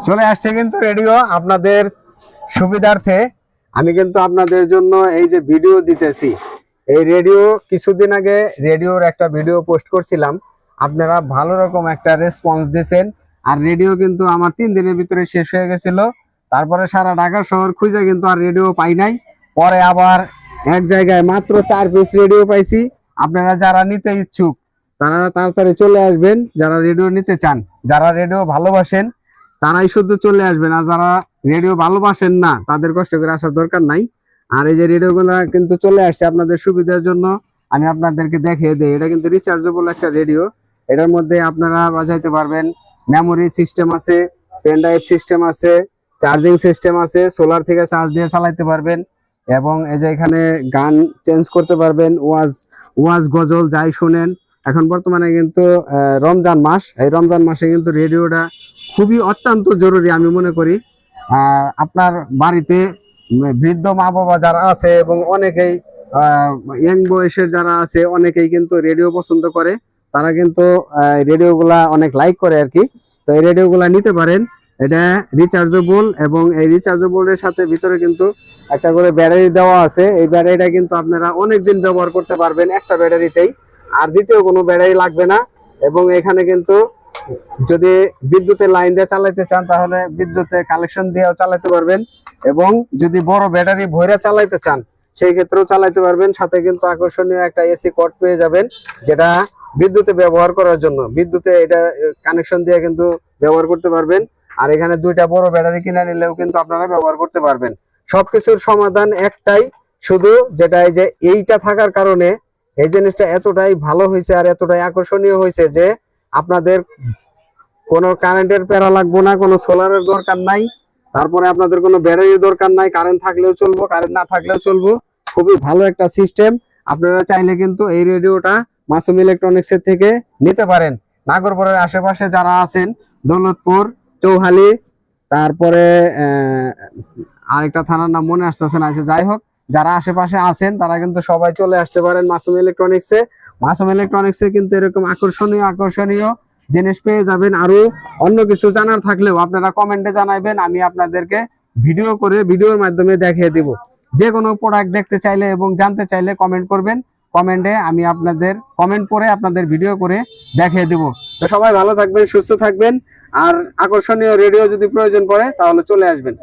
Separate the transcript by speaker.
Speaker 1: চলে আসছে কিন্তু রেডিও আপনাদের সুবিধার্থে। আমি কিন্তু আপনাদের জন্য এই যে ভিডিও দিতেছি, এই রেডিও কিছুদিন আগে রেডিওর একটা ভিডিও পোস্ট করছিলাম, আপনারা ভালো রকম একটা রেসপন্স দিয়েছেন। আর রেডিও কিন্তু আমার 3 দিনের ভিতরে শেষ হয়ে গেছিল। তারপরে সারা ঢাকা শহর খুঁজে কিন্তু আর রেডিও পাই নাই। পরে আবার এক জায়গায় মাত্র 4 পিস রেডিও পাইছি। আপনারা যারা নিতে ইচ্ছুক তারা তাড়াতাড়ি চলে আসবেন, যারা রেডিও নিতে চান, যারা রেডিও ভালোবাসেন তারাই শুধু চলে আসবেন। আর যারা রেডিও ভালোবাসেন না তাদের কষ্ট করে আসার দরকার নাই। আর এই যে রেডিও গুলা কিন্তু চলে আসছে আপনাদের সুবিধার জন্য, আমি আপনাদেরকে দেখিয়ে দিই। এটা কিন্তু রিচার্জেবল একটা রেডিও। এটার মধ্যে আপনারা বাজাইতে পারবেন, মেমোরি সিস্টেম আছে, পেন ড্রাইভ সিস্টেম আছে, চার্জিং সিস্টেম আছে, সোলার থেকে চার্জ দিয়ে চালাইতে পারবেন। এবং এই যে এখানে গান চেঞ্জ করতে পারবেন, ওয়াজ গজল যাই শুনেন। এখন বর্তমানে কিন্তু রমজান মাস, এই রমজান মাসে কিন্তু রেডিওটা খুবই অত্যন্ত জরুরি আমি মনে করি। আপনার বাড়িতে বৃদ্ধ মা বাবা যারা আছে এবং অনেকেই ইয়াং বয়সের যারা আছে অনেকেই কিন্তু রেডিও পছন্দ করে, তারা কিন্তু রেডিও গুলা অনেক লাইক করে আর কি। তো এই রেডিও গুলা নিতে পারেন। এটা রিচার্জেবল এবং এই রিচার্জেবলের সাথে ভিতরে কিন্তু একটা করে ব্যাটারি দেওয়া আছে। এই ব্যাটারিটা কিন্তু আপনারা অনেকদিন ব্যবহার করতে পারবেন একটা ব্যাটারিতেই, আর দ্বিতীয় কোনো ব্যাটারি লাগবে না। এবং এখানে কিন্তু যদি বিদ্যুতের লাইন দিয়ে চালাতে চান তাহলে বিদ্যুতের কালেকশন দিয়েও চালাতে পারবেন, এবং যদি বড় ব্যাটারি ভরে চালাতে চান সেই ক্ষেত্রেও চালাতে পারবেন। সাথে কিন্তু আকর্ষণীয় একটা এসি কর্ড পেয়ে যাবেন, যেটা বিদ্যুতে ব্যবহার করার জন্য বিদ্যুতে এটা কানেকশন দিয়ে কিন্তু ব্যবহার করতে পারবেন। আর এখানে 2টা বড় ব্যাটারি কিনে নিলেও কিন্তু আপনারা ব্যবহার করতে পারবেন। সবকিছুর সমাধান একটাই, শুধু যেটা এই যে এইটা থাকার কারণে এই জিনিসটা এতটাই ভালো হয়েছে আর এতটাই আকর্ষণীয় হয়েছে যে আপনাদের কোনো কারেন্টের প্যারা লাগবে না, কোনো সোলারের দরকার নাই, তারপরে আপনাদের কোনো ব্যাটারির দরকার নাই। কারেন্ট থাকলেও চলবো, কারেন্ট না থাকলেও চলবো। খুবই ভালো একটা সিস্টেম। আপনারা চাইলে কিন্তু এই রেডিওটা মাসুম ইলেকট্রনিক্স এর থেকে নিতে পারেন। নাগরপুরের আশেপাশে যারা আছেন, দৌলতপুর, চৌহালি, তারপরে আরেকটা থানার নাম মনে আসতেছে না, যাই হোক, যারা আশেপাশে আছেন তারা কিন্তু সবাই চলে আসতে পারেন মাসুম ইলেকট্রনিক্সে। মাসুম ইলেকট্রনিক্সে কিন্তু এরকম আকর্ষণীয় জিনিস পেয়ে যাবেন। আরো অন্য কিছু জানার থাকলেও আপনারা কমেন্টে জানাবেন, আমি আপনাদেরকে ভিডিও করে ভিডিওর মাধ্যমে দেখিয়ে দিব। যে কোনো প্রোডাক্ট দেখতে চাইলে এবং জানতে চাইলে কমেন্ট করবেন, কমেন্টে আমি আপনাদের কমেন্ট করে আপনাদের ভিডিও করে দেখিয়ে দিব। তো সবাই ভালো থাকবেন, সুস্থ থাকবেন। আর আকর্ষণীয় রেডিও যদি প্রয়োজন পড়ে তাহলে চলে আসবেন।